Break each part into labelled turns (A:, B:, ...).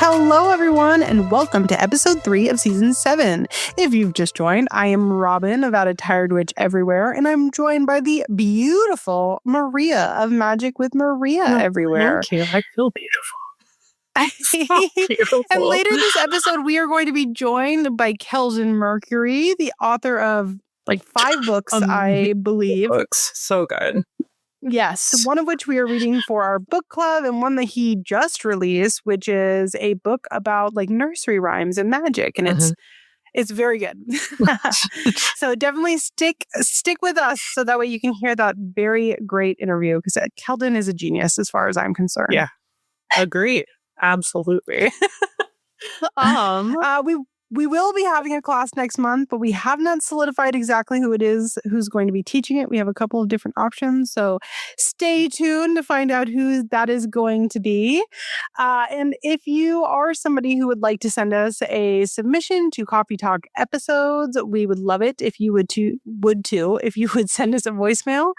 A: Hello, everyone, and welcome to episode 3 of season 7. If you've just joined, I am Robyn of Out of Tired Witch Everywhere, and I'm joined by the beautiful Maria of Magic with Maria Everywhere.
B: Thank you. I feel beautiful. So beautiful.
A: And later this episode, we are going to be joined by Kelden Mercury, the author of like 5 books, I believe.
B: Books. So good.
A: Yes, one of which we are reading for our book club, and one that he just released, which is a book about like nursery rhymes and magic, and it's very good. So definitely stick with us, so that way you can hear that very great interview, because Kelden is a genius as far as I'm concerned.
B: Yeah, agree. Absolutely.
A: We will be having a class next month, but we have not solidified exactly who it is who's going to be teaching it. We have a couple of different options, so stay tuned to find out who that is going to be. And if you are somebody who would like to send us a submission to Coffee Talk episodes, we would love it if you would send us a voicemail.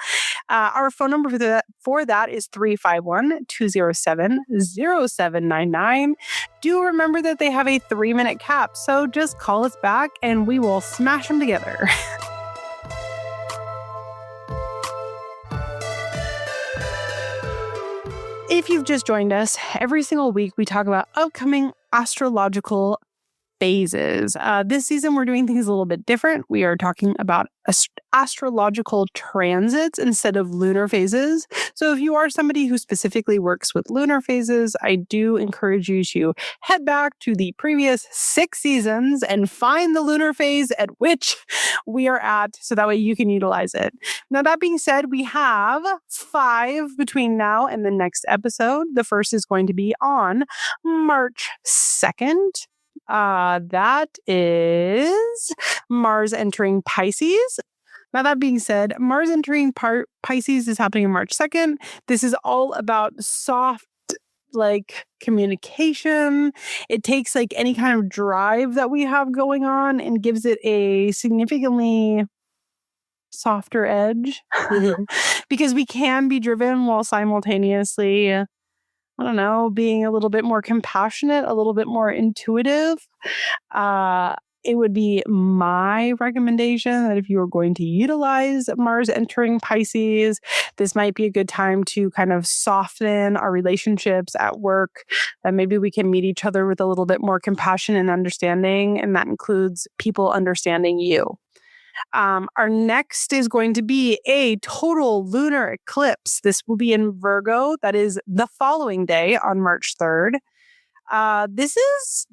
A: Our phone number for that is 351-207-0799. Do remember that they have a 3-minute cap, so just call us back and we will smash them together. If you've just joined us, every single week we talk about upcoming astrological phases. This season, we're doing things a little bit different. We are talking about astrological transits instead of lunar phases. So if you are somebody who specifically works with lunar phases, I do encourage you to head back to the previous 6 seasons and find the lunar phase at which we are at, so that way you can utilize it. Now, that being said, we have 5 between now and the next episode. The first is going to be on March 2nd. That is Mars entering Pisces. Now, that being said, Mars entering Pisces is happening on March 2nd. This is all about soft, like, communication. It takes like any kind of drive that we have going on and gives it a significantly softer edge because we can be driven while simultaneously, I don't know, being a little bit more compassionate, a little bit more intuitive. It would be my recommendation that if you are going to utilize Mars entering Pisces, this might be a good time to kind of soften our relationships at work, that maybe we can meet each other with a little bit more compassion and understanding, and that includes people understanding you. Our next is going to be a total lunar eclipse. This will be in Virgo. That is the following day on March 3rd. This is,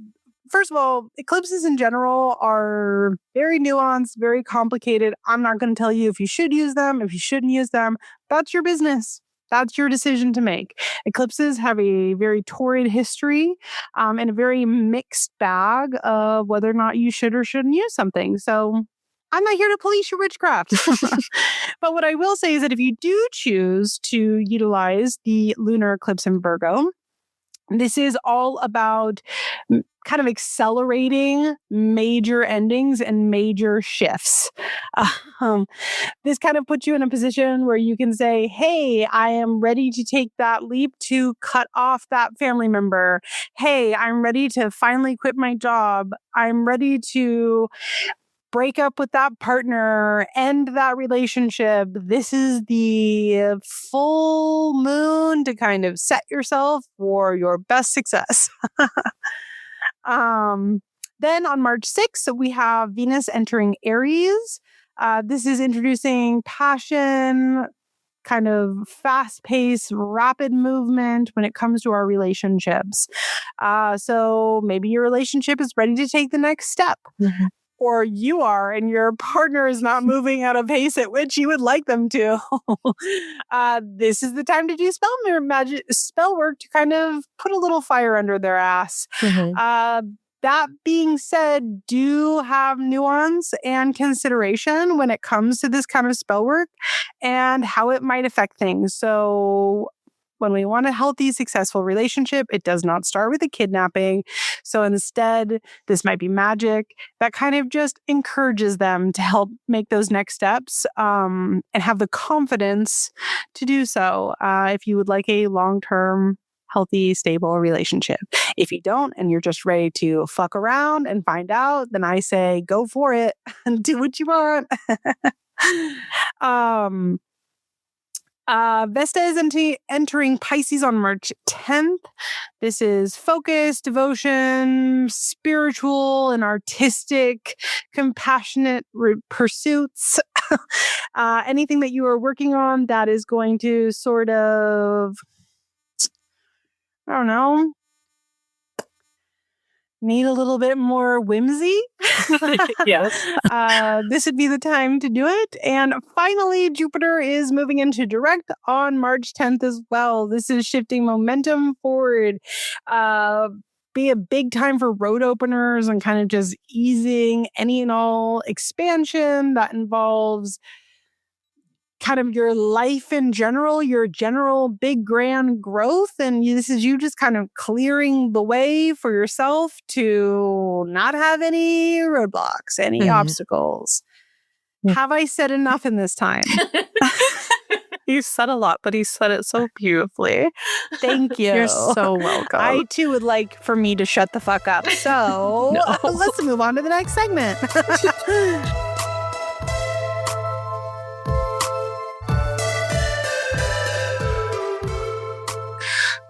A: first of all, eclipses in general are very nuanced, very complicated. I'm not going to tell you if you should use them, if you shouldn't use them. That's your business. That's your decision to make. Eclipses have a very torrid history and a very mixed bag of whether or not you should or shouldn't use something. So I'm not here to police your witchcraft. But what I will say is that if you do choose to utilize the lunar eclipse in Virgo, this is all about kind of accelerating major endings and major shifts. This kind of puts you in a position where you can say, hey, I am ready to take that leap to cut off that family member. Hey, I'm ready to finally quit my job. I'm ready to break up with that partner, end that relationship. This is the full moon to kind of set yourself for your best success. Then on March 6th, we have Venus entering Aries. This is introducing passion, kind of fast-paced, rapid movement when it comes to our relationships. So maybe your relationship is ready to take the next step. Or you are, and your partner is not moving at a pace at which you would like them to. This is the time to do spell work to kind of put a little fire under their ass. That being said, do have nuance and consideration when it comes to this kind of spell work and how it might affect things. So when we want a healthy, successful relationship, it does not start with a kidnapping. So instead, this might be magic that kind of just encourages them to help make those next steps and have the confidence to do so. If you would like a long-term, healthy, stable relationship. If you don't, and you're just ready to fuck around and find out, then I say go for it and do what you want. Vesta is entering Pisces on March 10th. This is focus, devotion, spiritual and artistic, compassionate pursuits. Anything that you are working on that is going to sort of, I don't know, need a little bit more whimsy.
B: Yes.
A: This would be the time to do it. And finally, Jupiter is moving into direct on March 10th as well. This is shifting momentum forward. Be a big time for road openers and kind of just easing any and all expansion that involves kind of your life in general, your general big grand growth. And this is you just kind of clearing the way for yourself to not have any roadblocks, any obstacles. Have I said enough in this time?
B: You said a lot, but you said it so beautifully.
A: Thank you.
B: You're so welcome.
A: I too would like for me to shut the fuck up. So let's move on to the next segment.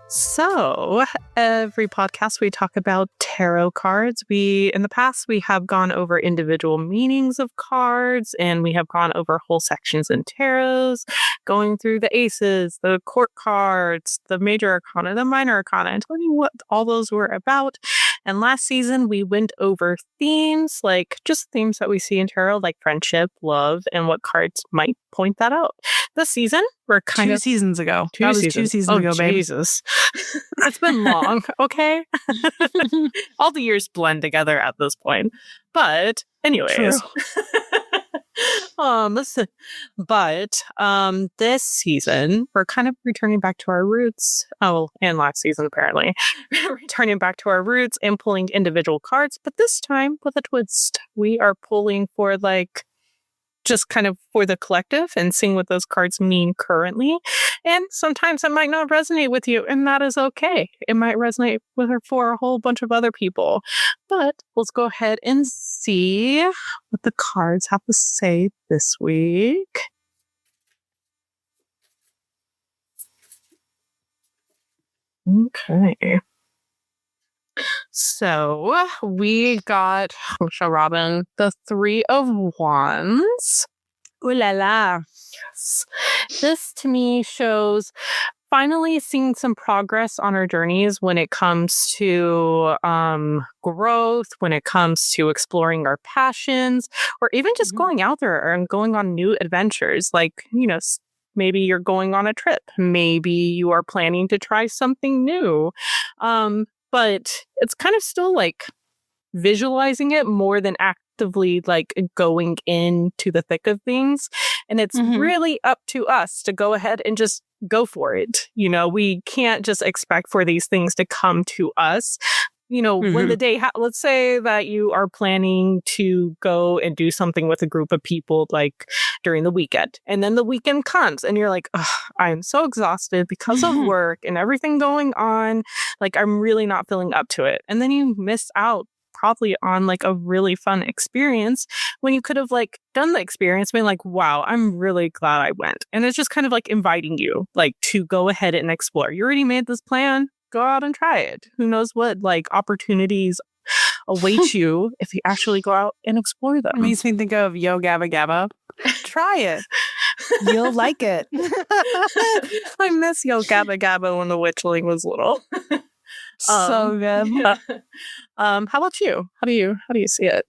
B: So every podcast we talk about tarot cards. In the past, we have gone over individual meanings of cards, and we have gone over whole sections in tarots, going through the aces, the court cards, the major arcana, the minor arcana, and telling you what all those were about. And last season, we went over themes, like just themes that we see in tarot, like friendship, love, and what cards might point that out. This season, we're kind of...
A: 2 seasons ago.
B: That was 2 seasons ago, babe. Jesus. It's been long, okay? All the years blend together at this point. But anyways. Listen. But this season, we're kind of returning back to our roots. Oh, and last season, apparently. Returning back to our roots and pulling individual cards. But this time, with a twist, we are pulling for just kind of for the collective and seeing what those cards mean currently. And sometimes it might not resonate with you, and that is okay. It might resonate with her for a whole bunch of other people. But let's go ahead and see what the cards have to say this week. Okay. So we got, Robyn, the 3 of Wands.
A: Ooh la la.
B: Yes. This to me shows finally seeing some progress on our journeys when it comes to growth, when it comes to exploring our passions, or even just going out there and going on new adventures. Like, maybe you're going on a trip. Maybe you are planning to try something new. But it's kind of still like visualizing it more than actively like going into the thick of things. And it's really up to us to go ahead and just go for it. We can't just expect for these things to come to us. When the day, let's say that you are planning to go and do something with a group of people, like during the weekend, and then the weekend comes and you're like, I'm so exhausted because of work and everything going on. Like, I'm really not feeling up to it. And then you miss out probably on like a really fun experience when you could have like done the experience being like, wow, I'm really glad I went. And it's just kind of like inviting you like to go ahead and explore. You already made this plan. Go out and try it. Who knows what like opportunities await you if you actually go out and explore them.
A: It makes me think of Yo Gabba Gabba. Try it. You'll like it.
B: I miss Yo Gabba Gabba when the witchling was little.
A: So good.
B: Yeah. How about you? How do you see it?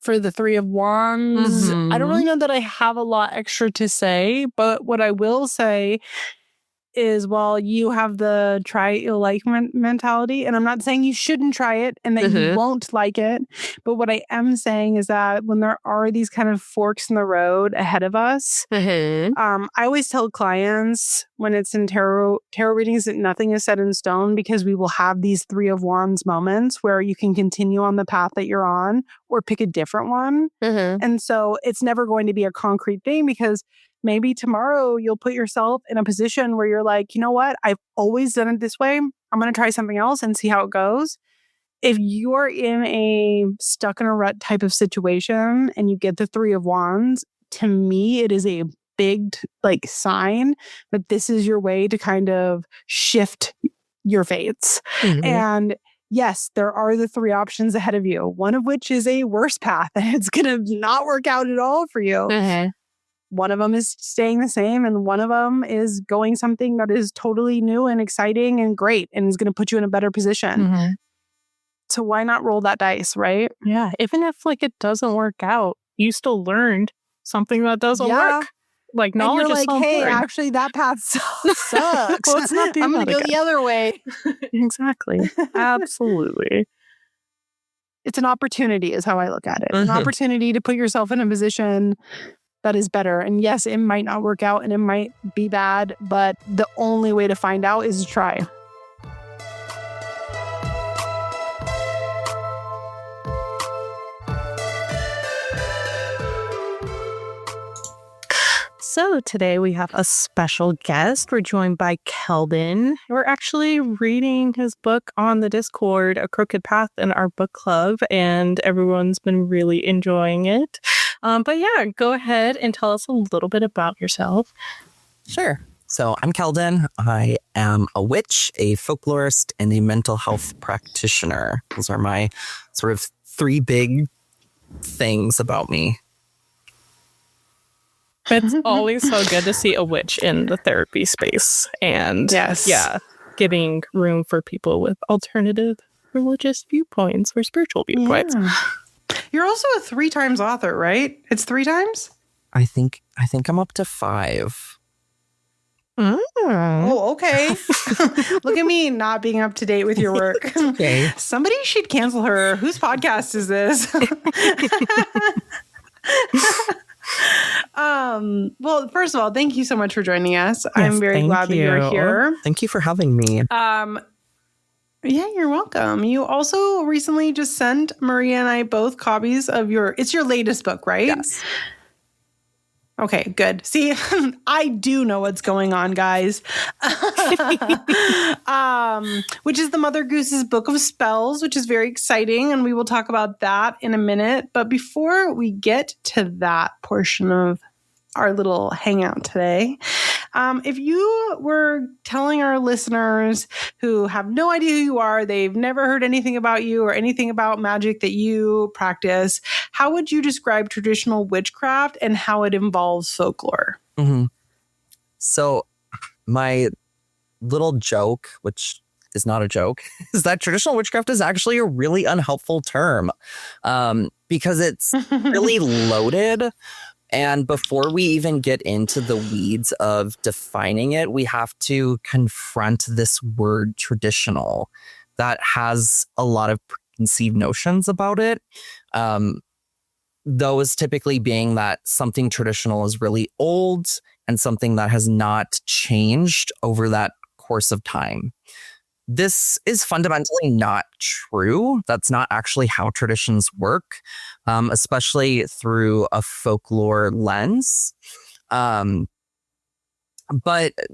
A: For the 3 of Wands, I don't really know that I have a lot extra to say, but what I will say is, while you have the try it, you'll like mentality, and I'm not saying you shouldn't try it and that you won't like it, but what I am saying is that when there are these kind of forks in the road ahead of us, I always tell clients when it's in tarot readings that nothing is set in stone, because we will have these 3 of Wands moments where you can continue on the path that you're on or pick a different one. And so it's never going to be a concrete thing, because maybe tomorrow you'll put yourself in a position where you're like, you know what? I've always done it this way. I'm going to try something else and see how it goes. If you're in a stuck in a rut type of situation and you get the 3 of Wands, to me, it is a big sign that this is your way to kind of shift your fates.
B: Mhm.
A: And yes, there are the 3 options ahead of you, one of which is a worse path and it's going to not work out at all for you.
B: Mhm.
A: One of them is staying the same and one of them is going something that is totally new and exciting and great and is going to put you in a better position.
B: Mhm.
A: So why not roll that dice, right?
B: Yeah. Even if it doesn't work out, you still learned something that doesn't work.
A: And
B: Knowledge
A: you're
B: is
A: like,
B: so
A: hey,
B: important.
A: actually that path sucks.
B: Let's not do
A: I'm going
B: that
A: to go
B: again.
A: the other way.
B: Exactly. Absolutely.
A: It's an opportunity is how I look at it. An
B: Mhm.
A: opportunity to put yourself in a position that is better. And yes, it might not work out and it might be bad, but the only way to find out is to try.
B: So today we have a special guest. We're joined by Kelden. We're actually reading his book on the Discord, A Crooked Path, in our book club, and everyone's been really enjoying it. But yeah, go ahead and tell us a little bit about yourself.
C: Sure. So I'm Kelden. I am a witch, a folklorist, and a mental health practitioner. Those are my sort of 3 big things about me.
B: It's always so good to see a witch in the therapy space. And
A: Yes.
B: yeah, giving room for people with alternative religious viewpoints or spiritual viewpoints.
A: Yeah. You're also a 3 times author, right? It's 3 times?
C: I think I'm up to 5.
A: Oh, okay. Look at me not being up to date with your work.
C: Okay.
A: Somebody should cancel her. Whose podcast is this? Well, first of all, thank you so much for joining us. I'm very glad that you're here.
C: Thank you for having me.
A: Yeah, you're welcome. You also recently just sent Maria and I both copies of it's your latest book, right?
C: Yes.
A: Okay, good. See, I do know what's going on, guys. Which is the Mother Goose's Book of Spells, which is very exciting. And we will talk about that in a minute. But before we get to that portion of our little hangout today, if you were telling our listeners who have no idea who you are, they've never heard anything about you or anything about magic that you practice, how would you describe traditional witchcraft and how it involves folklore?
C: Mm-hmm. So my little joke, which is not a joke, is that traditional witchcraft is actually a really unhelpful term because it's really loaded. And before we even get into the weeds of defining it, we have to confront this word traditional that has a lot of preconceived notions about it. Those typically being that something traditional is really old and something that has not changed over that course of time. This is fundamentally not true. That's not actually how traditions work, especially through a folklore lens. But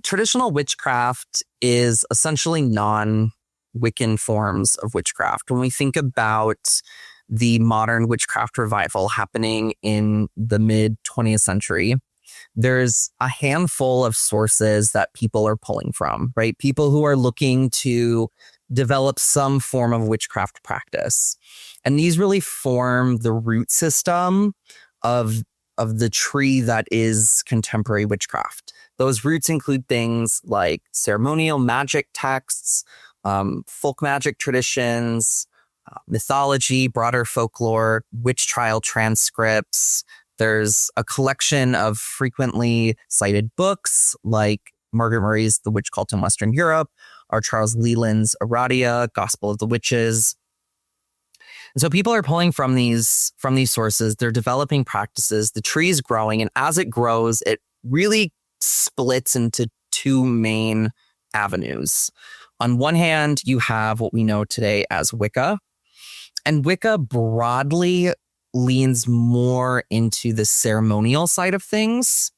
C: traditional witchcraft is essentially non-Wiccan forms of witchcraft. When we think about the modern witchcraft revival happening in the mid-20th century, there's a handful of sources that people are pulling from, right? People who are looking to develop some form of witchcraft practice. And these really form the root system of the tree that is contemporary witchcraft. Those roots include things like ceremonial magic texts, folk magic traditions, mythology, broader folklore, witch trial transcripts. There's a collection of frequently cited books like Margaret Murray's The Witch Cult in Western Europe, or Charles Leland's Aradia, Gospel of the Witches. And so people are pulling from these sources. They're developing practices. The tree is growing, and as it grows, it really splits into 2 main avenues. On one hand, you have what we know today as Wicca, and Wicca broadly leans more into the ceremonial side of things.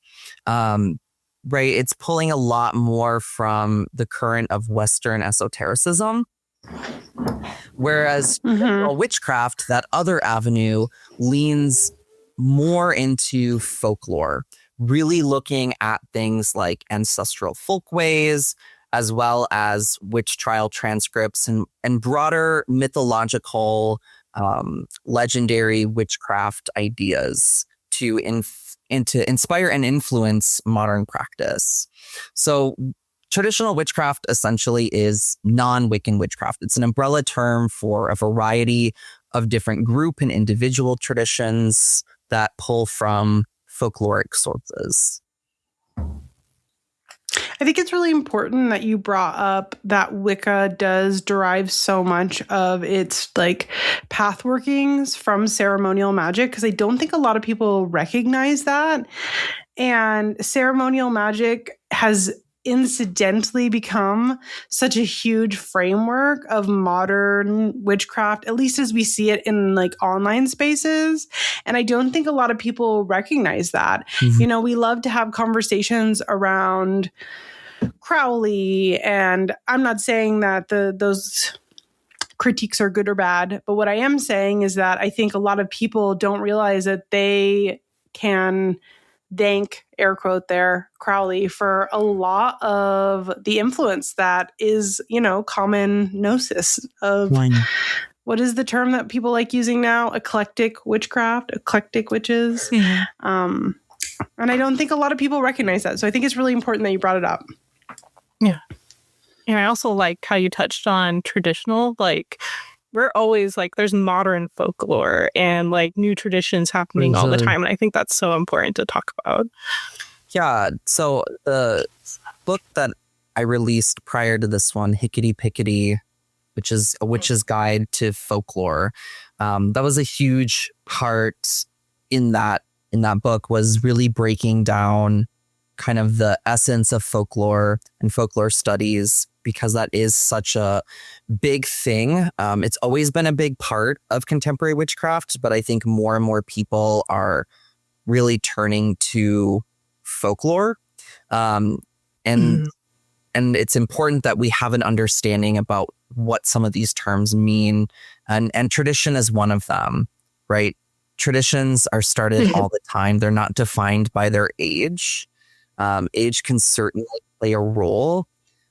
C: Right? It's pulling a lot more from the current of Western esotericism. Whereas traditional witchcraft, that other avenue, leans more into folklore, really looking at things like ancestral folkways, as well as witch trial transcripts and broader mythological, legendary witchcraft ideas to inspire and influence modern practice. So traditional witchcraft essentially is non-Wiccan witchcraft. It's an umbrella term for a variety of different group and individual traditions that pull from folkloric sources.
A: I think it's really important that you brought up that Wicca does derive so much of its like path workings from ceremonial magic, because I don't think a lot of people recognize that. And ceremonial magic has incidentally become such a huge framework of modern witchcraft, at least as we see it in like online spaces. And I don't think a lot of people recognize that.
C: Mm-hmm.
A: You know, we love to have conversations around Crowley, and I'm not saying that those critiques are good or bad, but what I am saying is that I think a lot of people don't realize that they can thank, air quote there, Crowley for a lot of the influence that is, you know, common gnosis of what is the term that people like using now? Eclectic witchcraft, eclectic witches. And I don't think a lot of people recognize that. So I think it's really important that you brought it up.
B: Yeah. And I also like how you touched on traditional, like we're always like, there's modern folklore and like new traditions happening all the time. And I think that's so important to talk about.
C: Yeah. So the book that I released prior to this one, Hickety Pickety, which is a witch's guide to folklore, that was a huge part in that book, was really breaking down kind of the essence of folklore and folklore studies, because that is such a big thing. It's always been a big part of contemporary witchcraft, but I think more and more people are really turning to folklore. And it's important that we have an understanding about what some of these terms mean. And tradition is one of them, right? Traditions are started all the time. They're not defined by their age. Age can certainly play a role,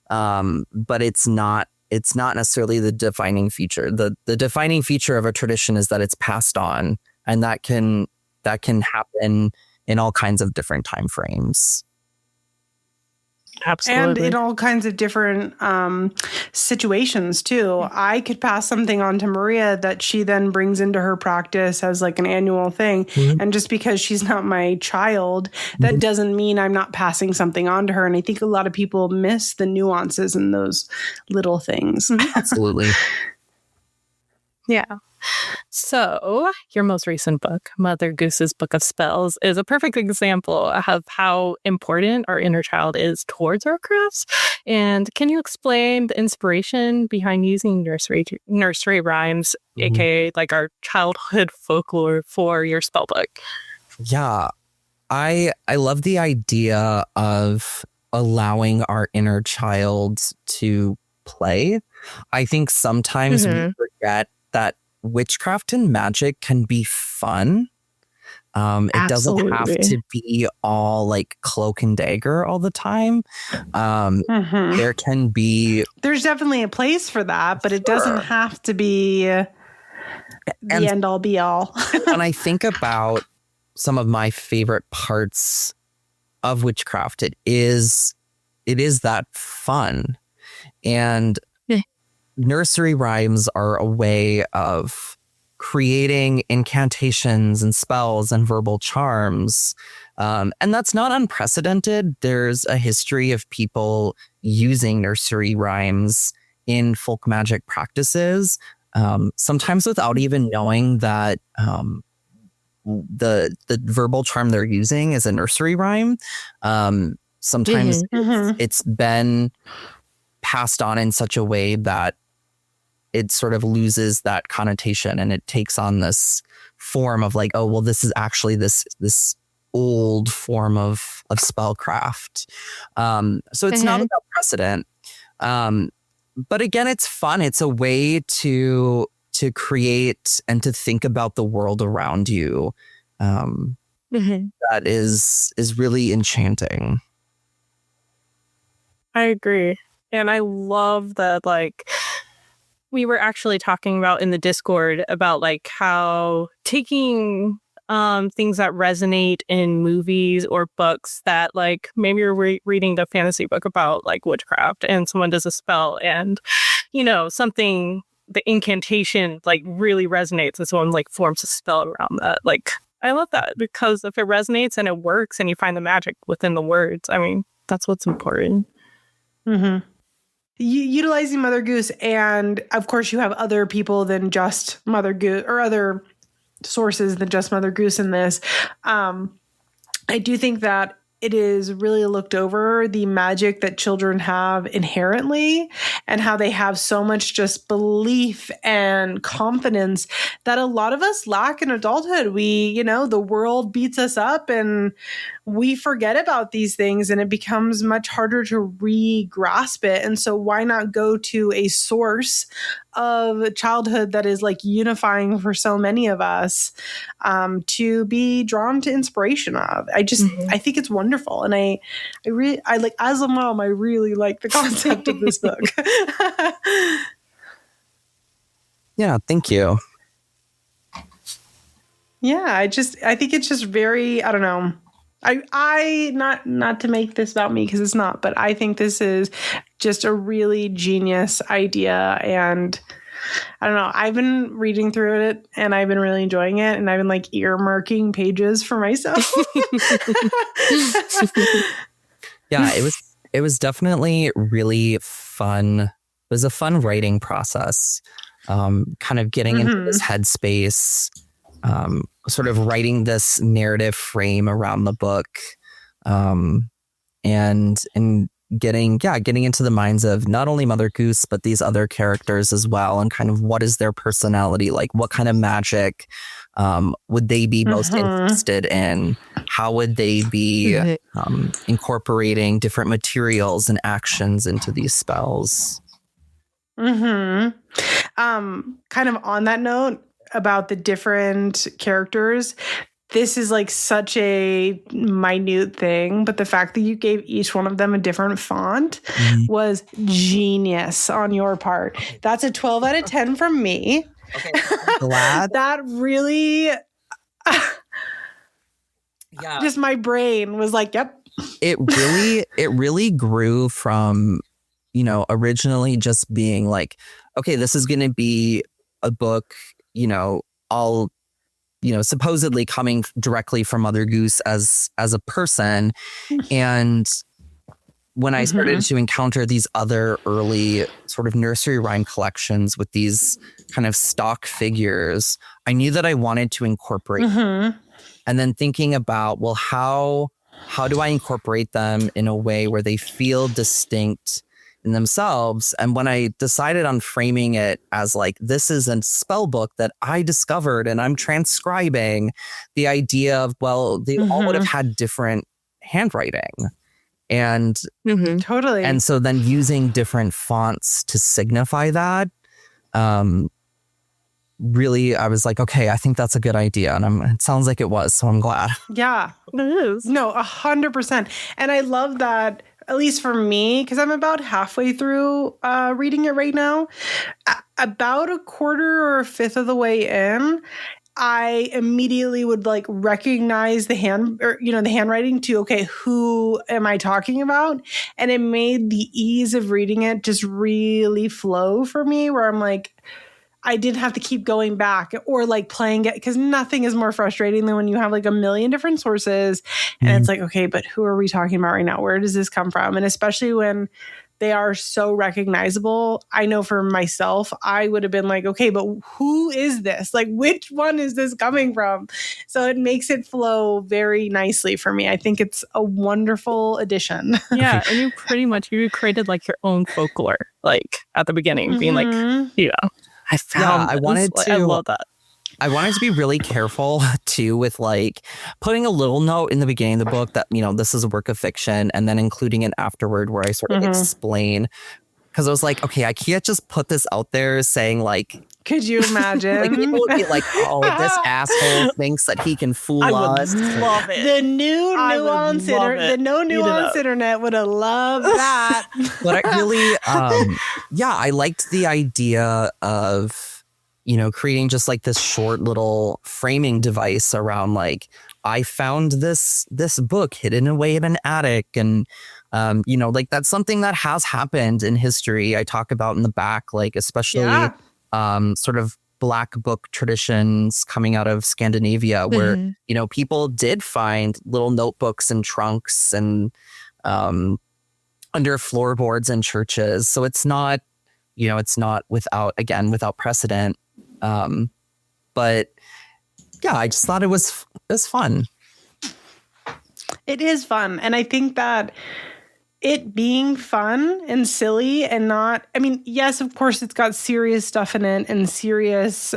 C: but it's not necessarily the defining feature. The defining feature of a tradition is that it's passed on, and that can happen in all kinds of different time frames.
B: Absolutely.
A: And in all kinds of different situations too. I could pass something on to Maria that she then brings into her practice as like an annual thing. And just because she's not my child, that doesn't mean I'm not passing something on to her. And I think a lot of people miss the nuances in those little things.
C: Absolutely.
B: Yeah. So your most recent book, Mother Goose's Book of Spells, is a perfect example of how important our inner child is towards our crafts. And can you explain the inspiration behind using nursery rhymes, aka like our childhood folklore, for your spell book?
C: Yeah, I love the idea of allowing our inner child to play. I think sometimes we forget that witchcraft and magic can be fun. It doesn't have to be all like cloak and dagger all the time. There can be...
A: There's definitely a place for that, but it doesn't have to be the end all be all.
C: When I think about some of my favorite parts of witchcraft, it is that fun. And nursery rhymes are a way of creating incantations and spells and verbal charms. And that's not unprecedented. There's a history of people using nursery rhymes in folk magic practices, sometimes without even knowing that the verbal charm they're using is a nursery rhyme. Sometimes it's been passed on in such a way that it sort of loses that connotation, and it takes on this form of like, oh, well, this is actually this old form of spellcraft. So it's not without precedent. But again, it's fun. It's a way to create and to think about the world around you. That is really enchanting.
B: I agree. And I love that, like, we were actually talking about in the Discord about like how taking things that resonate in movies or books that, like, maybe you're reading the fantasy book about like witchcraft and someone does a spell and, you know, something, the incantation like really resonates and someone like forms a spell around that. Like, I love that, because if it resonates and it works and you find the magic within the words, I mean, that's what's important.
A: Utilizing Mother Goose, and of course you have other people than just Mother Goose, or other sources than just Mother Goose in this. I do think that it is really looked over, the magic that children have inherently and how they have so much just belief and confidence that a lot of us lack in adulthood. We, you know, the world beats us up and we forget about these things and it becomes much harder to re-grasp it. And so why not go to a source of childhood that is like unifying for so many of us, to be drawn to inspiration of? I think it's wonderful. And I like, as a mom, I really like the concept of this book.
C: Yeah, thank you.
A: Yeah, I think it's just very, I don't know. I not to make this about me, because it's not, but I think this is just a really genius idea. And I don't know, I've been reading through it and I've been really enjoying it, and I've been like earmarking pages for myself.
C: Yeah, it was definitely really fun. It was a fun writing process. Kind of getting into this headspace, sort of writing this narrative frame around the book, and getting into the minds of not only Mother Goose, but these other characters as well, and kind of what is their personality like? What kind of magic would they be most interested in? How would they be incorporating different materials and actions into these spells?
A: Kind of on that note about the different characters, this is like such a minute thing, but the fact that you gave each one of them a different font was genius on your part. That's a 12 out of 10 from me.
C: Okay, I'm glad.
A: That really,
C: Yeah,
A: just my brain was like, yep.
C: It really grew from, you know, originally just being like, okay, this is going to be a book, you know, all, you know, supposedly coming directly from Mother Goose as a person. And when I started to encounter these other early sort of nursery rhyme collections with these kind of stock figures, I knew that I wanted to incorporate them. And then thinking about, well, how do I incorporate them in a way where they feel distinct in themselves? And when I decided on framing it as like, this is a spell book that I discovered and I'm transcribing, the idea of, well, they all would have had different handwriting. And
A: Totally.
C: And so then using different fonts to signify that, really, I was like, okay, I think that's a good idea. And it sounds like it was, so I'm glad.
A: Yeah, it is. No, 100%. And I love that, at least for me, because I'm about halfway through reading it right now. About a quarter or a fifth of the way in, I immediately would like recognize the handwriting to, okay, who am I talking about? And it made the ease of reading it just really flow for me, where I'm like, I didn't have to keep going back or like playing it, because nothing is more frustrating than when you have like a million different sources and it's like, okay, but who are we talking about right now? Where does this come from? And especially when they are so recognizable, I know for myself, I would have been like, okay, but who is this? Like, which one is this coming from? So it makes it flow very nicely for me. I think it's a wonderful addition.
B: Yeah, and you created like your own folklore, like at the beginning, being like, you know.
C: I wanted to.
B: I love that.
C: I wanted to be really careful too with like putting a little note in the beginning of the book that, this is a work of fiction, and then including it afterward where I sort of explain, because I was like, okay, I can't just put this out there saying like,
A: could you imagine?
C: Like people would be like, oh, this asshole thinks that he can fool us.
B: Love it.
A: The new nuance the no nuance internet would have loved that.
C: But I really, I liked the idea of, creating just like this short little framing device around like, I found this book hidden away in an attic, and like that's something that has happened in history. I talk about in the back, like especially sort of Black book traditions coming out of Scandinavia, where people did find little notebooks and trunks and under floorboards in churches. So it's not without precedent. But yeah, I just thought it was fun.
A: It is fun. And I think that it being fun and silly and not, I mean, yes, of course, it's got serious stuff in it and serious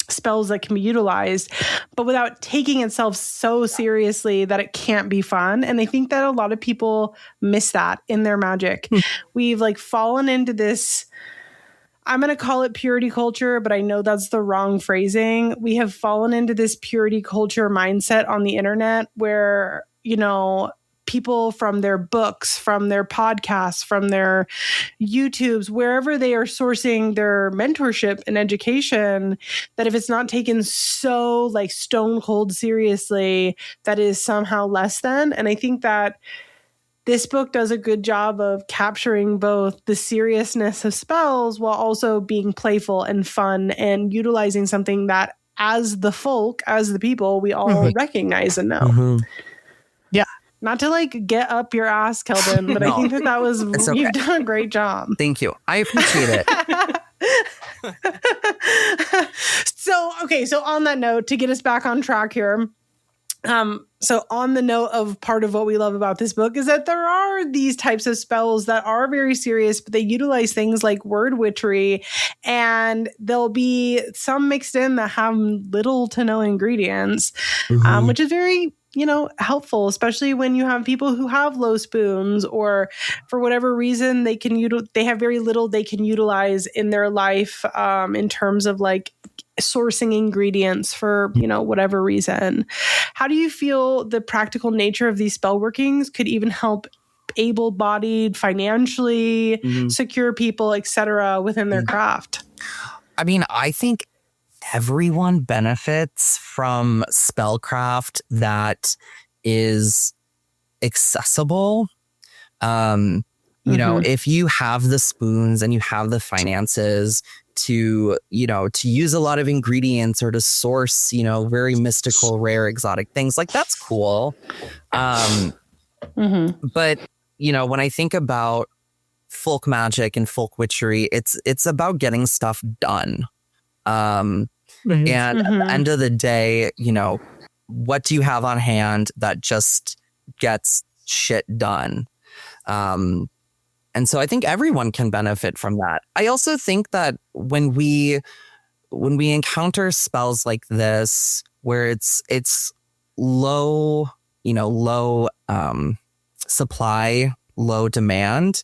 A: spells that can be utilized, but without taking itself so seriously that it can't be fun. And I think that a lot of people miss that in their magic. We've like fallen into this, I'm going to call it purity culture, but I know that's the wrong phrasing. We have fallen into this purity culture mindset on the internet where, people from their books, from their podcasts, from their YouTubes, wherever they are sourcing their mentorship and education, that if it's not taken so like stone cold seriously, that is somehow less than. And I think that this book does a good job of capturing both the seriousness of spells while also being playful and fun and utilizing something that as the people, we all recognize and know.
B: Yeah.
A: Not to like get up your ass, Kelden, but I think that was,
C: okay.
A: You've done a great job.
C: Thank you. I appreciate
A: it. So on that note, to get us back on track here, so on the note of part of what we love about this book is that there are these types of spells that are very serious, but they utilize things like word witchery, and there'll be some mixed in that have little to no ingredients, which is very, helpful, especially when you have people who have low spoons or for whatever reason they have very little they can utilize in their life in terms of like sourcing ingredients for, whatever reason. How do you feel the practical nature of these spell workings could even help able-bodied, financially secure people, etc., within their craft?
C: I mean, I think everyone benefits from spellcraft that is accessible. If you have the spoons and you have the finances to use a lot of ingredients or to source, very mystical, rare, exotic things, like that's cool. But, when I think about folk magic and folk witchery, it's about getting stuff done. And at the end of the day, what do you have on hand that just gets shit done? And so I think everyone can benefit from that. I also think that when we encounter spells like this, where it's low supply, low demand,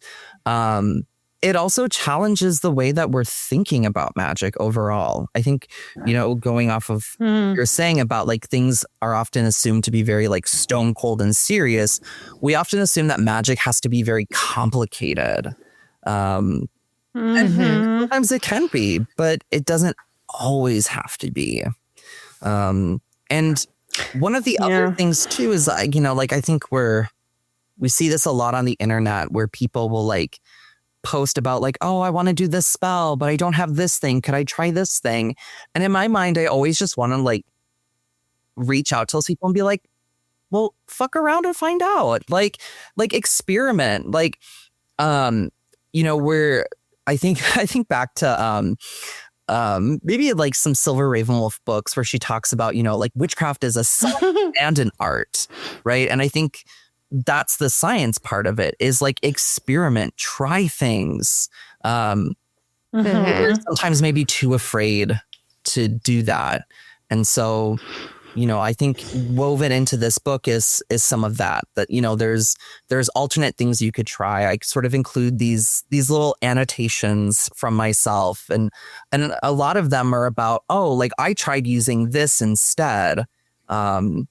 C: it also challenges the way that we're thinking about magic overall. I think, going off of what you're saying about like things are often assumed to be very like stone cold and serious. We often assume that magic has to be very complicated. And sometimes it can be, but it doesn't always have to be. And one of the other things too is, I think we see this a lot on the internet where people will like post about like, oh, I want to do this spell, but I don't have this thing. Could I try this thing? And in my mind, I always just want to like reach out to those people and be like, well, fuck around and find out. Like experiment. Like, where I think back to maybe like some Silver Ravenwolf books where she talks about, like witchcraft is a science and an art, right? And I think that's the science part of it, is like experiment, try things. We're sometimes maybe too afraid to do that. And so, I think woven into this book is some of that, there's alternate things you could try. I sort of include these little annotations from myself, and a lot of them are about, I tried using this instead. And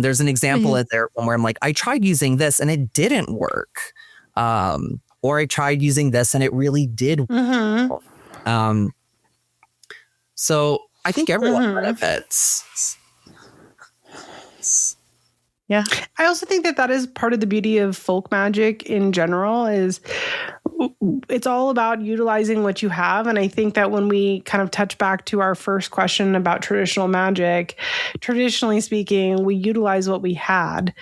C: there's an example in there where I'm like, I tried using this and it didn't work. Or I tried using this and it really did work. So I think everyone benefits.
A: Yeah. I also think that is part of the beauty of folk magic in general is it's all about utilizing what you have. And I think that when we kind of touch back to our first question about traditional magic, traditionally speaking, we utilize what we had.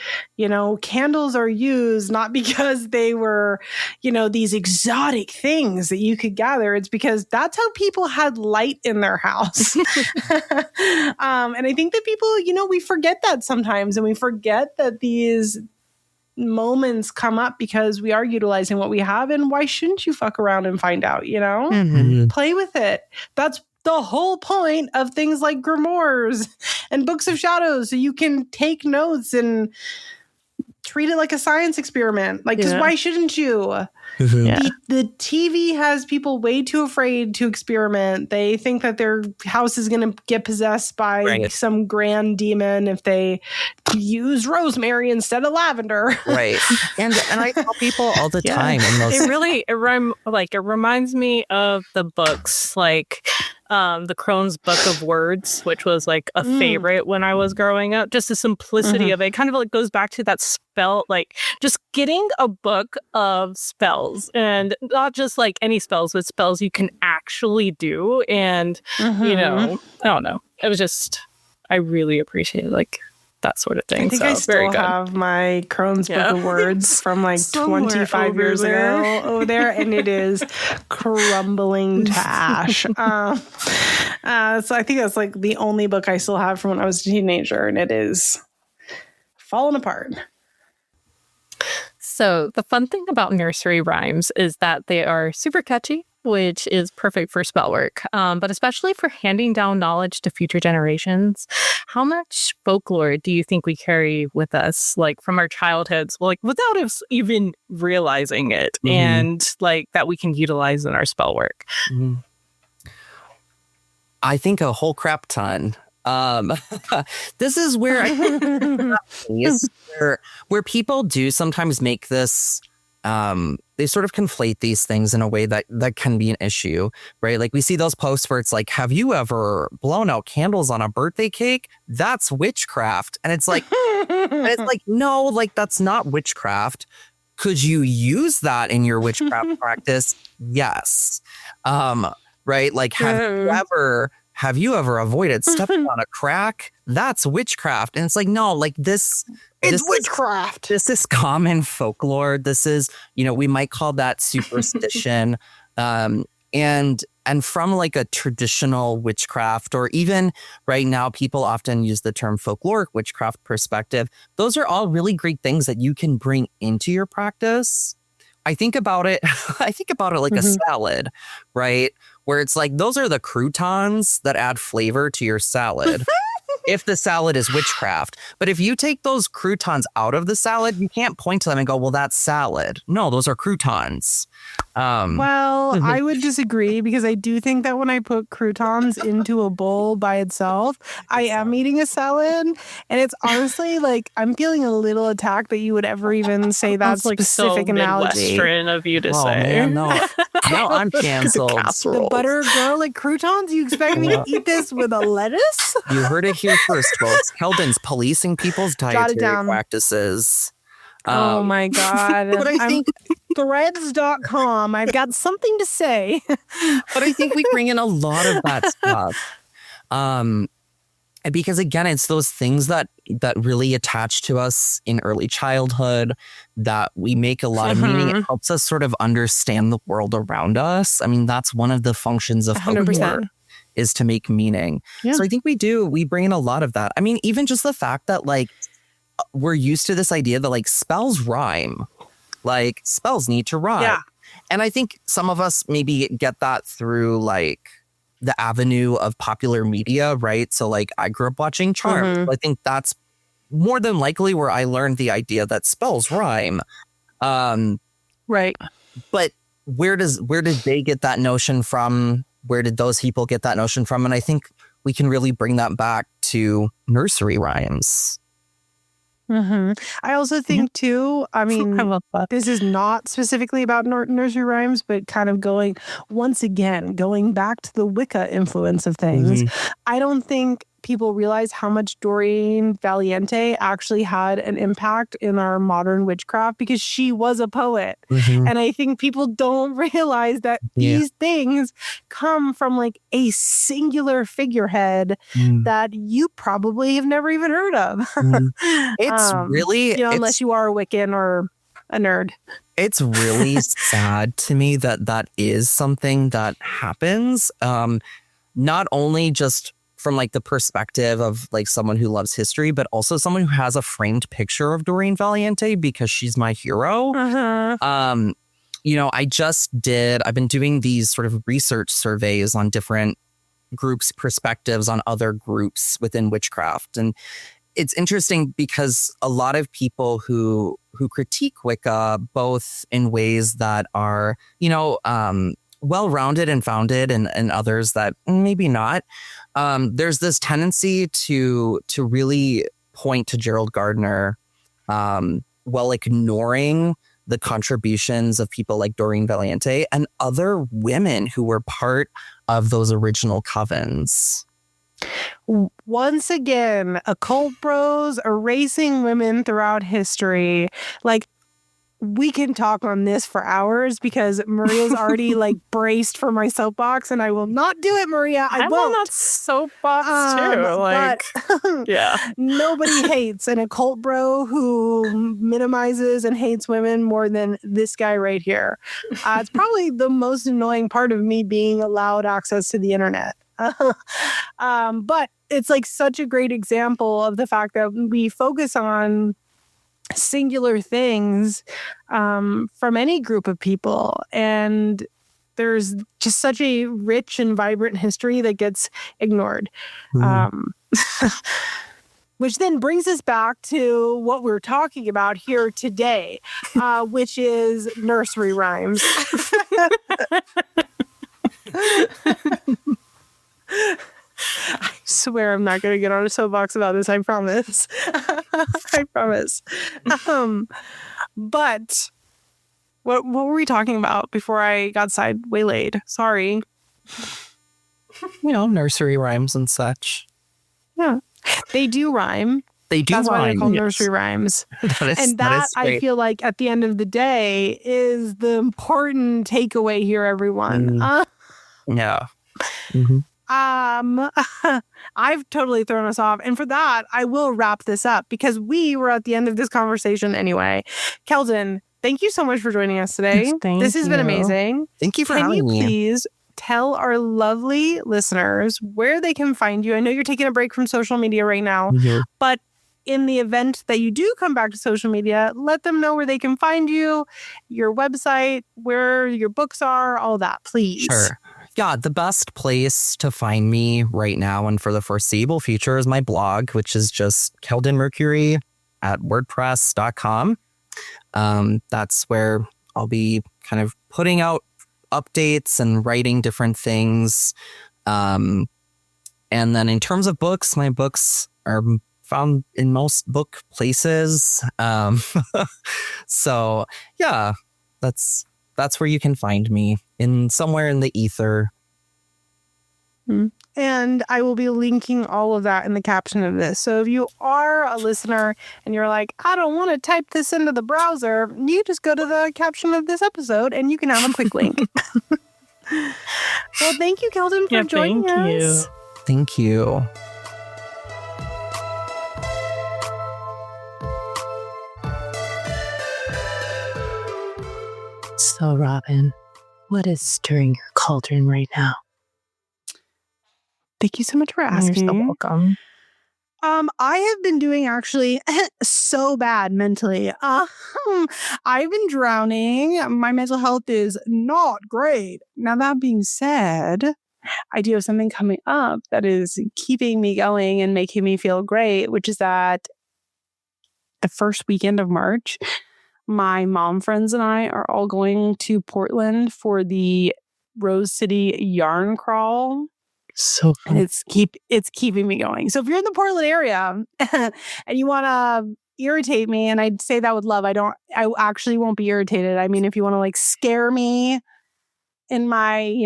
A: Candles are used not because they were, these exotic things that you could gather. It's because that's how people had light in their house. And I think that people, we forget that sometimes, and we forget that these moments come up because we are utilizing what we have. And why shouldn't you fuck around and find out, Play with it. That's the whole point of things like grimoires and books of shadows. So you can take notes and treat it like a science experiment. Because why shouldn't you? The TV has people way too afraid to experiment. They think that their house is going to get possessed by some grand demon if they use rosemary instead of lavender.
C: Right. And I tell people all the time.
B: It reminds me of the books, the Crone's Book of Words, which was a favorite when I was growing up. Just the simplicity of it kind of goes back to that spell, just getting a book of spells, and not just any spells, but spells you can actually do. And, I don't know. It was just, I really appreciate that sort of thing.
A: I think I still have my Crone's Book of Words from 25 years ago over there, and it is crumbling to ash. So I think that's the only book I still have from when I was a teenager, and it is falling apart.
B: So the fun thing about nursery rhymes is that they are super catchy, which is perfect for spell work, but especially for handing down knowledge to future generations. How much folklore do you think we carry with us, from our childhoods, without us even realizing it, and that we can utilize in our spell work?
C: I think a whole crap ton. This is where where people do sometimes make this. They sort of conflate these things in a way that can be an issue, right? We see those posts where it's have you ever blown out candles on a birthday cake? That's witchcraft. And it's no, that's not witchcraft. Could you use that in your witchcraft practice? Yes. Right? Have you ever avoided stepping on a crack? That's witchcraft. And it's no, this
A: witchcraft.
C: This is common folklore. This is, we might call that superstition. And from a traditional witchcraft, or even right now, people often use the term folkloric witchcraft perspective. Those are all really great things that you can bring into your practice. I think about it like a salad, right? Where it's those are the croutons that add flavor to your salad. If the salad is witchcraft. But if you take those croutons out of the salad, you can't point to them and go, well, that's salad. No, those are croutons.
A: I would disagree, because I do think that when I put croutons into a bowl by itself, I am eating a salad. And it's honestly I'm feeling a little attacked that you would ever even say that specific
B: so
A: analogy.
B: Midwestern of you to say.
C: Man, no, I'm canceled.
A: The butter garlic croutons? You expect me to eat this with a lettuce?
C: You heard it here first, folks. Kelden's policing people's dietary practices.
A: Oh my God.
C: But I think
A: threads.com. I've got something to say.
C: But I think we bring in a lot of that stuff. Because again, it's those things that really attach to us in early childhood, that we make a lot of meaning. It helps us sort of understand the world around us. I mean, that's one of the functions of folklore, is to make meaning. Yeah. So I think we bring in a lot of that. I mean, even just the fact that we're used to this idea that spells rhyme, spells need to rhyme. Yeah. And I think some of us maybe get that through the avenue of popular media, right? So like I grew up watching Charmed.
A: Mhm.
C: I think that's more than likely where I learned the idea that spells rhyme.
A: Right.
C: But where did they get that notion from? Where did those people get that notion from? And I think we can really bring that back to nursery rhymes.
A: I also think too, I mean,
B: I love that.
A: this is not specifically about nursery rhymes, but kind of going back to the Wicca influence of things. I don't think people realize how much Doreen Valiente actually had an impact in our modern witchcraft because she was a poet. And I think people don't realize that these things come from like a singular figurehead that you probably have never even heard of.
C: It's really,
A: unless you are a Wiccan or a nerd.
C: It's really sad to me that is something that happens. Not only just from like the perspective of like someone who loves history, but also someone who has a framed picture of Doreen Valiente because she's my hero. I've been doing these sort of research surveys on different groups' perspectives on other groups within witchcraft. And it's interesting because a lot of people who critique Wicca, both in ways that are, well-rounded and founded and others that maybe not, there's this tendency to really point to Gerald Gardner while ignoring the contributions of people like Doreen Valiente and other women who were part of those original covens.
A: Once again, occult bros erasing women throughout history. Like, we can talk on this for hours because Maria's already like braced for my soapbox, and I will not do it, Maria. I won't.
B: on that soapbox too.
A: Nobody hates an occult bro who minimizes and hates women more than this guy right here. It's probably the most annoying part of me being allowed access to the internet. But it's like such a great example of the fact that we focus on singular things from any group of people, and there's just such a rich and vibrant history that gets ignored. Which then brings us back to what we're talking about here today, which is nursery rhymes. I swear I'm not going to get on a soapbox about this. I promise. I promise. But what were we talking about before I got waylaid? Sorry.
C: Nursery rhymes and such.
A: Yeah. They do rhyme.
C: They do
A: That's
C: rhyme.
A: why they're called nursery rhymes. That I feel like at the end of the day is the important takeaway here, everyone.
C: Yeah.
A: I've totally thrown us off. And for that, I will wrap this up because we were at the end of this conversation anyway. Kelden, thank you so much for joining us today. This has been amazing.
C: Thank you for having me.
A: Can you please tell our lovely listeners where they can find you? I know you're taking a break from social media right now, but in the event that you do come back to social media, let them know where they can find you, your website, where your books are, all that, please.
C: Sure. Yeah, the best place to find me right now and for the foreseeable future is my blog, which is just Kelden Mercury at wordpress.com. That's where I'll be kind of putting out updates and writing different things. And then in terms of books, my books are found in most book places. So yeah, that's where you can find me, somewhere in the ether.
A: And I will be linking all of that in the caption of this. So if you are a listener and you're like, I don't want to type this into the browser, you just go to the caption of this episode and you can have a quick link. Well, thank you, Kelden, for joining us.
C: Thank you.
B: So, Robyn, what is stirring your cauldron right now?
A: Thank you so much for asking.
B: You're so welcome.
A: I have been doing actually so bad mentally. I've been drowning. My mental health is not great. Now, that being said, I do have something coming up that is keeping me going and making me feel great, which is that the first weekend of March, my mom friends and I are all going to Portland for the Rose City Yarn Crawl.
B: So fun.
A: And it's keeping me going. So if you're in the Portland area and you want to irritate me, and I'd say that with love, I actually won't be irritated. I mean, if you want to like scare me in my,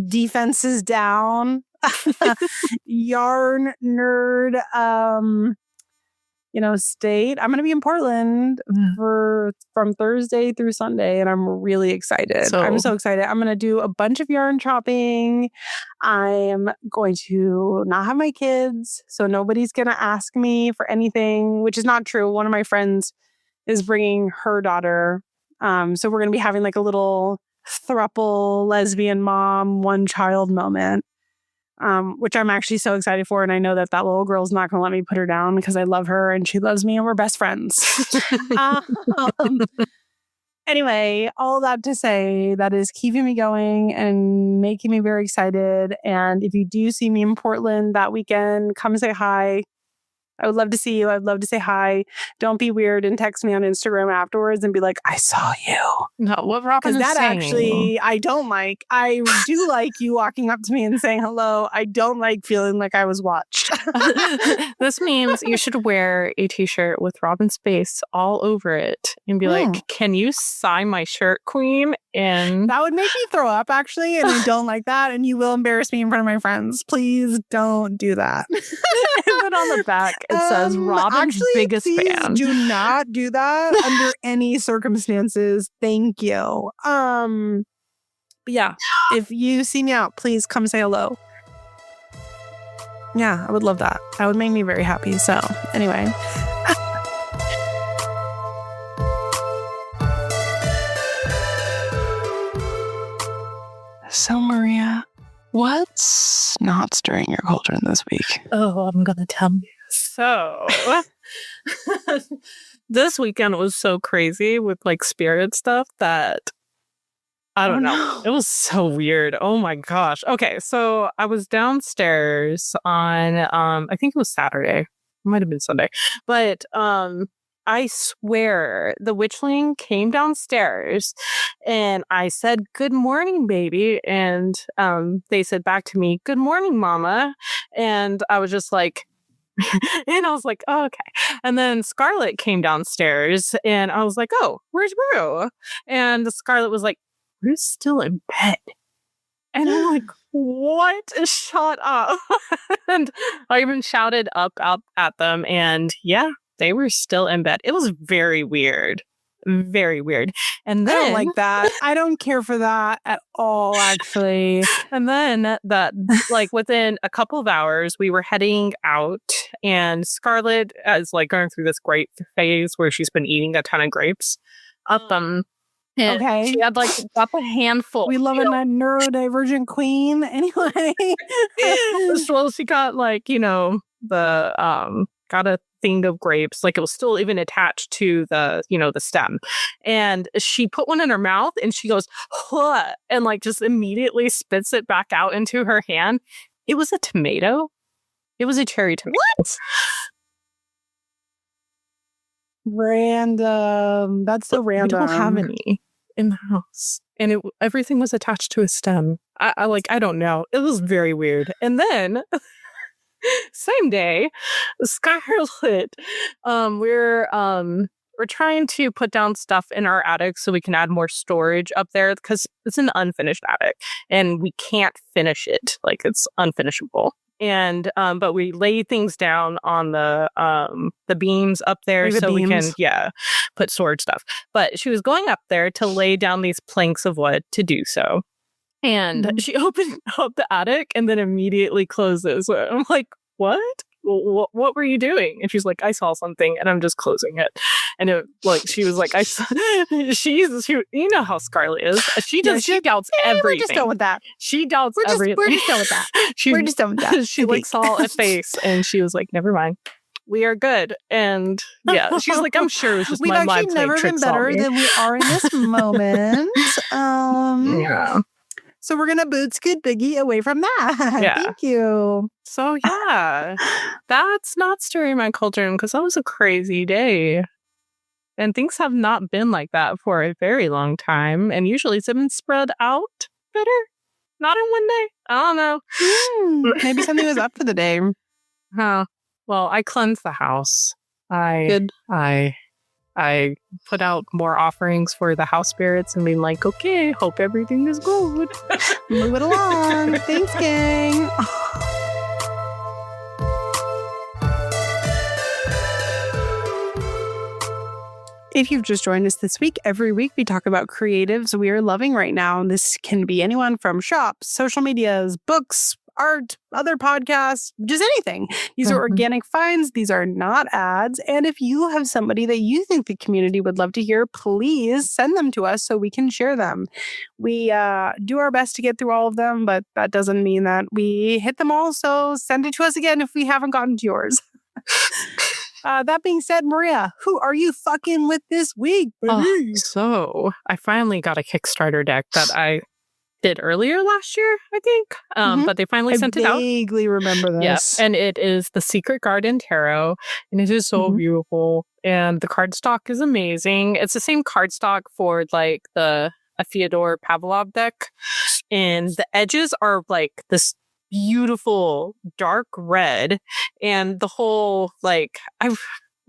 A: defenses down, yarn nerd, state. I'm going to be in Portland from Thursday through Sunday, and I'm really excited. I'm so excited. I'm going to do a bunch of yarn shopping. I am going to not have my kids, so nobody's going to ask me for anything, which is not true. One of my friends is bringing her daughter. So we're going to be having like a little throuple lesbian mom, one child moment. Which I'm actually so excited for. And I know that little girl's not going to let me put her down because I love her and she loves me and we're best friends. Anyway, all that to say, that is keeping me going and making me very excited. And if you do see me in Portland that weekend, come say hi. I would love to see you. I'd love to say hi. Don't be weird and text me on Instagram afterwards and be like, I saw you.
B: No, what Robyn is
A: that
B: saying.
A: Actually, I don't like. I do like you walking up to me and saying hello. I don't like feeling like I was watched.
B: This means you should wear a t-shirt with Robyn's face all over it and be like, can you sign my shirt, queen? And
A: that would make me throw up, actually. And I don't like that. And you will embarrass me in front of my friends. Please don't do that.
B: And then on the back, it says Robyn's biggest fan.
A: Do not do that under any circumstances. Thank you. But yeah, if you see me out, please come say hello. Yeah, I would love that. That would make me very happy. So anyway. So Maria, what's not stirring your cauldron this week?
B: Oh, I'm going to tell you. So, this weekend was so crazy with like spirit stuff that I don't know. It was so weird. Oh my gosh. Okay, so I was downstairs on I think it was Saturday. It might have been Sunday. But I swear the witchling came downstairs and I said, "Good morning, baby." And they said back to me, "Good morning, mama." And I was just like, and I was like, oh, okay. And then Scarlett came downstairs and I was like, oh, where's Rue? And Scarlett was like, Rue's still in bed. And I'm like, what? Shut up. And I even shouted up at them. And yeah, they were still in bed. It was very weird. Very weird. And then,
A: I don't like that. I don't care for that at all, actually.
B: And then like within a couple of hours, we were heading out, and Scarlett is like going through this grape phase where she's been eating a ton of grapes. And
A: okay,
B: she had like up a handful.
A: We love a neurodivergent queen, anyway.
B: Well, she got like got a thing of grapes, like it was still even attached to the the stem, and she put one in her mouth and she goes, huh, and like just immediately spits it back out into her hand. It was a tomato. It was a cherry tomato.
A: What? Random. That's so random.
B: We don't have any in the house, and everything was attached to a stem. I don't know. It was very weird. And then same day, Scarlett, we're trying to put down stuff in our attic so we can add more storage up there because it's an unfinished attic and we can't finish it. Like it's unfinishable. And but we lay things down on the beams up there so we can put storage stuff. But she was going up there to lay down these planks of wood to do so. And she opened up the attic and then immediately closes. I'm like, what? What were you doing? And she's like, I saw something and I'm just closing it. And she was like, she you know how Scarlett is. She doubts everything.
A: We're just done with that.
B: She doubts everything.
A: We're just done with that. We're just done with that.
B: She like saw a face and she was like, never mind. We are good. And yeah, she's like, I'm sure it was just my mind playing tricks on me.
A: We've actually never been better than we are in this moment.
B: Yeah.
A: So we're going to boot scoot boogie away from that.
B: Yeah.
A: Thank you.
B: So yeah, that's not stirring my cauldron because that was a crazy day. And things have not been like that for a very long time. And usually it's been spread out better. Not in one day. I don't know.
A: Maybe something was up for the day.
B: Well, I cleansed the house.
A: Good.
B: I put out more offerings for the house spirits and being like, okay, hope everything is good.
A: Move it along. Thanks, gang. If you've just joined us this week, every week we talk about creatives we are loving right now. And this can be anyone from shops, social medias, books, art, other podcasts, just anything. These are organic finds. These are not ads. And if you have somebody that you think the community would love to hear, please send them to us so we can share them. We do our best to get through all of them, but that doesn't mean that we hit them all. So send it to us again if we haven't gotten to yours. That being said, Maria, who are you fucking with this week, baby?
B: So I finally got a Kickstarter deck that I did earlier last year, I think. But they finally sent it out.
A: I vaguely remember this.
B: Yes, and it is the Secret Garden Tarot, and it is so beautiful. And the cardstock is amazing. It's the same cardstock for like a Fyodor Pavlov deck, and the edges are like this beautiful dark red, and the whole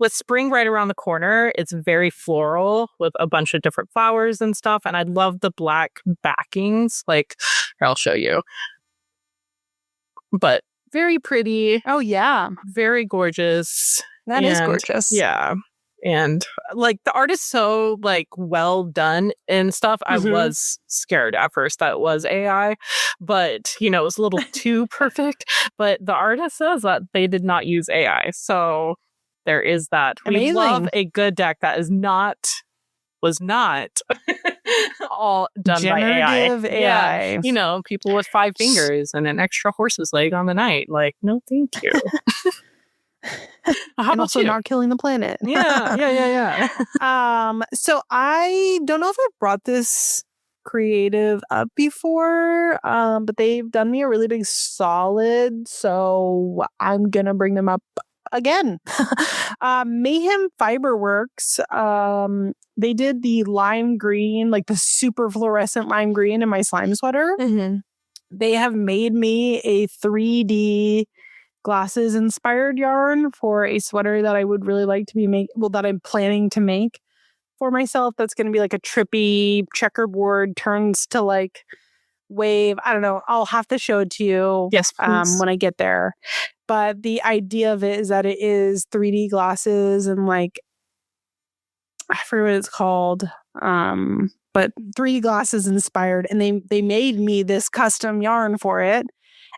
B: with spring right around the corner, it's very floral with a bunch of different flowers and stuff. And I love the black backings. Like, I'll show you. But very pretty.
A: Oh, yeah.
B: Very gorgeous.
A: That is gorgeous.
B: Yeah. And like the art is so like well done and stuff. I was scared at first that it was AI, but it was a little too perfect. But the artist says that they did not use AI. So there is that.
A: Amazing.
B: We love a good deck that was not all done
A: Generative
B: by
A: AI.
B: Yeah. People with 5 fingers and an extra horse's leg on the night. Like, no, thank you. How
A: and
B: about
A: also
B: you?
A: not killing the planet.
B: Yeah.
A: So I don't know if I brought this creative up before, but they've done me a really big solid, so I'm gonna bring them up again. Mayhemfiberwerks. They did the lime green, like the super fluorescent lime green in my slime sweater. They have made me a 3D glasses inspired yarn for a sweater that I would really like to that I'm planning to make for myself. That's going to be like a trippy checkerboard turns to like wave. I don't know. I'll have to show it to you.
B: Yes, please.
A: When I get there. But the idea of it is that it is 3D glasses and like, I forget what it's called. But 3D glasses inspired, and they made me this custom yarn for it.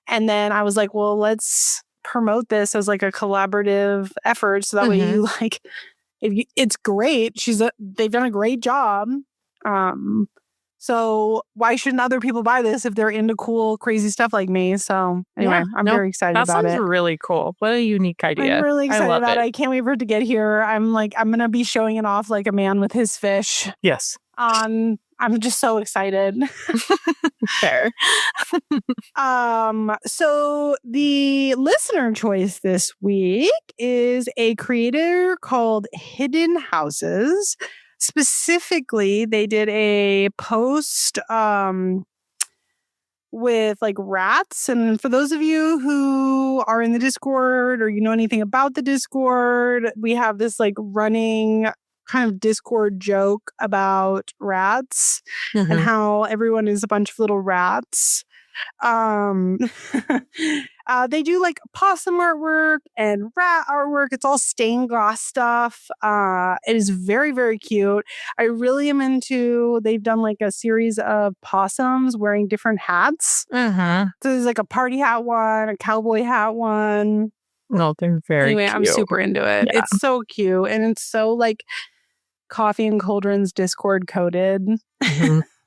A: And then I was like, well, let's promote this as like a collaborative effort, so that way you like, it's great. They've done a great job. So why shouldn't other people buy this if they're into cool, crazy stuff like me? So anyway, I'm very excited about it.
B: That sounds really cool. What a unique idea.
A: I'm really excited about it.
B: it.
A: I can't wait for it to get here. I'm going to be showing it off like a man with his fish.
B: Yes.
A: I'm just so excited.
B: Fair.
A: So the listener choice this week is a creator called Hiddenhouses. Specifically, they did a post with like rats. And for those of you who are in the Discord or you know anything about the Discord, we have this like running kind of Discord joke about rats and how everyone is a bunch of little rats. They do like possum artwork and rat artwork. It's all stained glass stuff. It is very, very cute. I really am into, they've done like a series of possums wearing different hats. So there's like a party hat one, a cowboy hat one.
B: No, they're very cute.
A: I'm super into it.
B: Yeah.
A: It's so cute. And it's so like Coffee and Cauldron's Discord coded.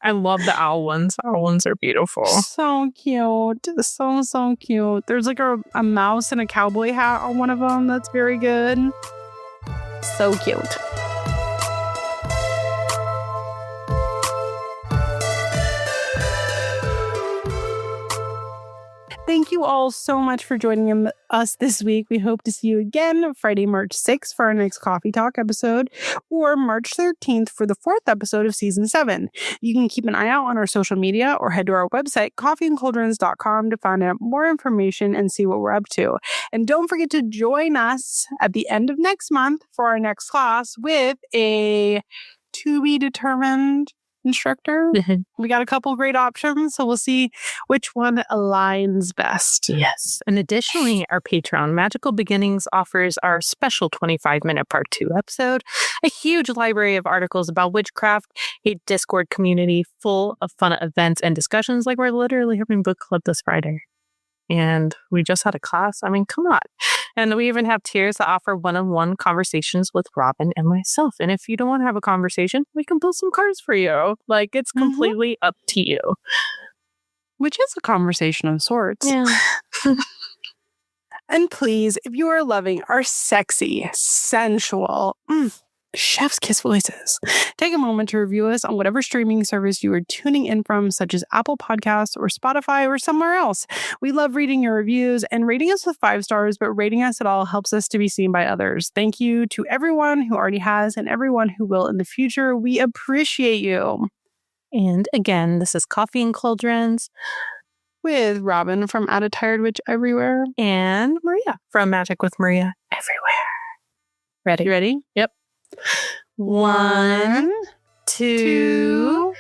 B: I love the owl ones. Owl ones are beautiful.
A: So cute. So cute. There's like a mouse and a cowboy hat on one of them. That's very good. So cute. you all so much for joining us this week. We hope to see you again Friday, March 6th for our next Coffee Talk episode, or March 13th for the 4th episode of Season 7. You can keep an eye out on our social media or head to our website, coffeeandcauldrons.com, to find out more information and see what we're up to. And don't forget to join us at the end of next month for our next class with a to-be-determined instructor. We got a couple great options, so we'll see which one aligns best.
B: Yes. And additionally, our Patreon, Magical Beginnings, offers our special 25-minute part 2 episode, a huge library of articles about witchcraft, a Discord community full of fun events and discussions, like we're literally having book club this Friday. And we just had a class. I mean, come on. And we even have tiers that offer one-on-one conversations with Robyn and myself. And if you don't want to have a conversation, we can pull some cards for you. Like, it's completely up to you.
A: Which is a conversation of sorts.
B: Yeah.
A: And please, if you are loving our sexy, sensual, chef's kiss voices, take a moment to review us on whatever streaming service you are tuning in from, such as Apple Podcasts or Spotify or somewhere else. We love reading your reviews and rating us with 5 stars, but rating us at all helps us to be seen by others. Thank you to everyone who already has and everyone who will in the future. We appreciate you.
B: And again, this is Coffee and Cauldrons
A: with Robyn from At a Tired Witch Everywhere
B: and Maria from Magic with Maria Everywhere. Ready?
A: You ready?
B: Yep. 1, 2,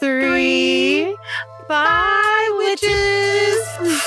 B: 3, 5 witches.